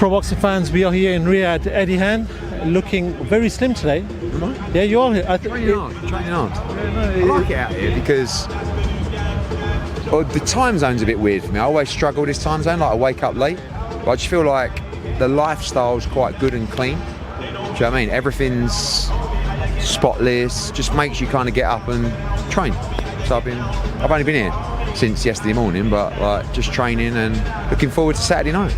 Pro boxing fans, we are here in Riyadh. Eddie Hearn, looking very slim today. Am I? Yeah, you are here. Training hard. I like it out here because the time zone's a bit weird for me. I always struggle with this time zone, like I wake up late. But I just feel like the lifestyle's quite good and clean. Do you know what I mean? Everything's spotless, just makes you kind of get up and train. So I've only been here since yesterday morning, but like just training and looking forward to Saturday night.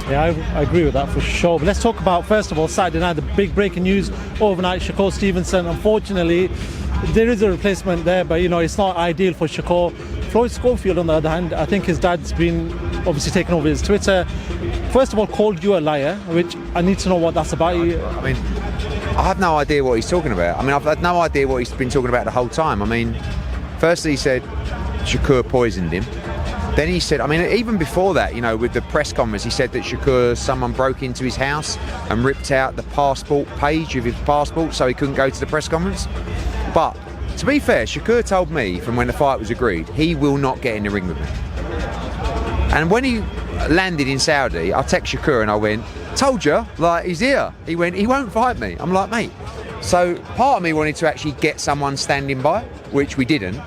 Yeah, I agree with that for sure. But let's talk about, first of all, Saturday night, the big breaking news overnight. Shakur Stevenson, unfortunately, there is a replacement there, but it's not ideal for Shakur. Floyd Schofield, on the other hand, I think his dad's been obviously taken over his Twitter. First of all, called you a liar, which I need to know what that's about. I mean, I have no idea what he's talking about. I mean, I've had no idea what he's been talking about the whole time. I mean, firstly he said Shakur poisoned him. Then he said, I mean, even before that, with the press conference, he said that someone broke into his house and ripped out the passport page of his passport so he couldn't go to the press conference. But to be fair, Shakur told me from when the fight was agreed, he will not get in the ring with me. And when he landed in Saudi, I text Shakur and I went, told you, like, he's here. He went, he won't fight me. I'm like, mate. So part of me wanted to actually get someone standing by, which we didn't.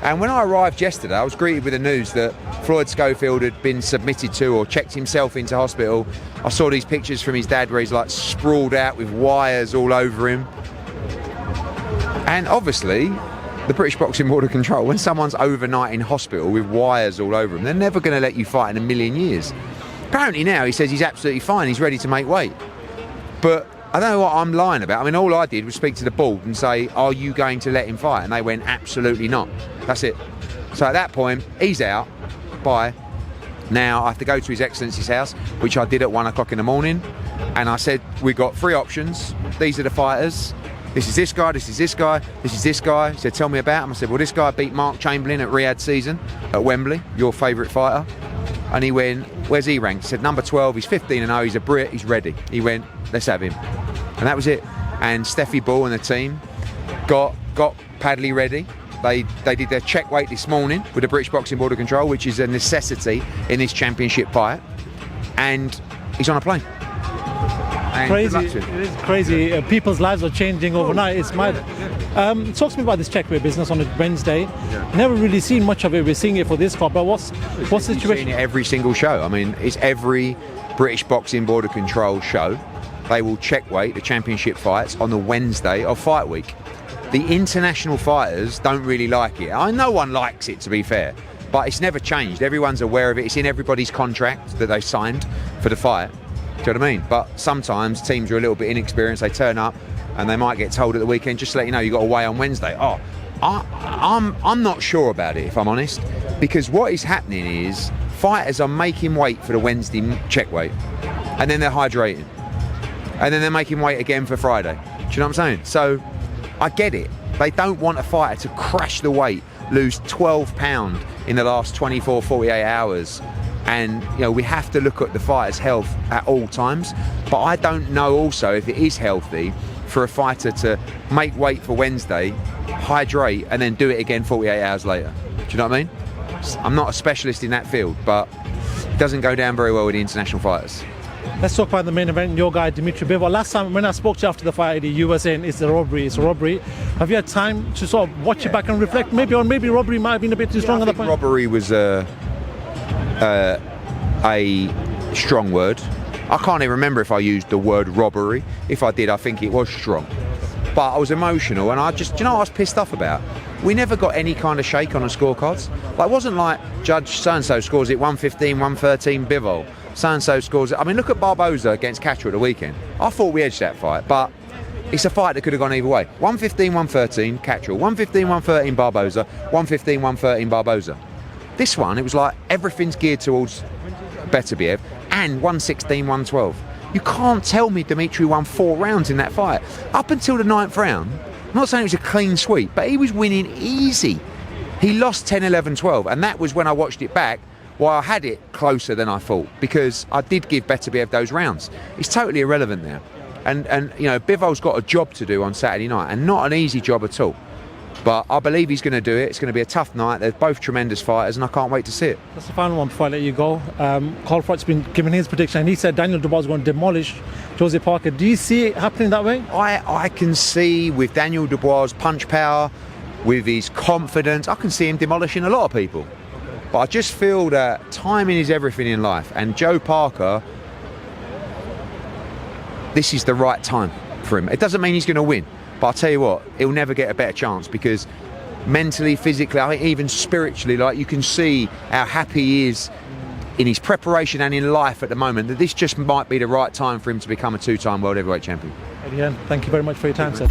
And when I arrived yesterday, I was greeted with the news that Floyd Schofield had been submitted to or checked himself into hospital. I saw these pictures from his dad where he's like sprawled out with wires all over him. And obviously, the British Boxing Board of Control, when someone's overnight in hospital with wires all over him, they're never going to let you fight in a million years. Apparently now he says he's absolutely fine, he's ready to make weight. But I don't know what I'm lying about. I mean, all I did was speak to the board and say, are you going to let him fight? And they went, absolutely not. That's it. So at that point, he's out. Bye. Now I have to go to His Excellency's house, which I did at 1 o'clock in the morning. And I said, we've got 3 options. These are the fighters. This is this guy, this is this guy, this is this guy. He said, tell me about him. I said, well, this guy beat Mark Chamberlain at Riyadh season at Wembley, your favourite fighter. And he went, where's he ranked? I said, number 12, he's 15-0, he's a Brit, he's ready. He went, let's have him. And that was it. And Steffi Ball and the team got Padley ready. They did their check weight this morning with the British Boxing Board of Control, which is a necessity in this championship fight. And he's on a plane. And crazy. It is crazy. People's lives are changing overnight. It's mad. Talk to me about this check weight business on a Wednesday. Yeah. Never really seen much of it. We're seeing it for this card, but what's the situation? Seen it every single show. I mean, it's every British Boxing Board of Control show. They will check weight the championship fights on the Wednesday of fight week. The international fighters don't really like it. No one likes it, to be fair, but it's never changed. Everyone's aware of it. It's in everybody's contract that they signed for the fight. Do you know what I mean? But sometimes teams are a little bit inexperienced. They turn up and they might get told at the weekend, just to let you know, you've got to weigh on Wednesday. Oh, I'm not sure about it, if I'm honest, because what is happening is fighters are making weight for the Wednesday check weight, and then they're hydrating, and then they're making weight again for Friday. Do you know what I'm saying? So I get it. They don't want a fighter to crash the weight, lose 12 pounds in the last 24, 48 hours. And we have to look at the fighter's health at all times. But I don't know also if it is healthy for a fighter to make weight for Wednesday, hydrate, and then do it again 48 hours later. Do you know what I mean? I'm not a specialist in that field, but it doesn't go down very well with the international fighters. Let's talk about the main event, your guy, Dmitry Bivol. Last time when I spoke to you after the fight, you were saying it's a robbery. Have you had time to sort of watch it back and reflect? Maybe robbery might have been a bit too strong at that point? Robbery was a strong word. I can't even remember if I used the word robbery. If I did, I think it was strong. But I was emotional, and do you know what I was pissed off about? We never got any kind of shake on the scorecards. Like, it wasn't like Judge so-and-so scores it 115, 113, Bivol. So-and-so scores it. I mean, look at Barboza against Catcher at the weekend. I thought we edged that fight, but it's a fight that could have gone either way. 115, 113, Catcher. 115, 113, Barboza. 115, 113, Barboza. This one, it was like everything's geared towards Beterbiev, and 116, 112. You can't tell me Dmitry won 4 rounds in that fight. Up until the 9th round, I'm not saying it was a clean sweep, but he was winning easy. He lost 10, 11, 12, and that was when I watched it back, why I had it closer than I thought, because I did give Beterbiev those rounds. It's totally irrelevant now. And Bivol's got a job to do on Saturday night, and not an easy job at all. But I believe he's going to do it. It's going to be a tough night. They're both tremendous fighters, and I can't wait to see it. That's the final one before I let you go. Carl Froch's been giving his prediction, and he said Daniel Dubois is going to demolish Jose Parker. Do you see it happening that way? I can see with Daniel Dubois' punch power, with his confidence, I can see him demolishing a lot of people. But I just feel that timing is everything in life, and Joe Parker, this is the right time for him. It doesn't mean he's going to win, but I'll tell you what, he'll never get a better chance, because mentally, physically, I think even spiritually, like, you can see how happy he is in his preparation and in life at the moment, that this just might be the right time for him to become a two-time world heavyweight champion. Eddie Hearn, thank you very much for your time, sir.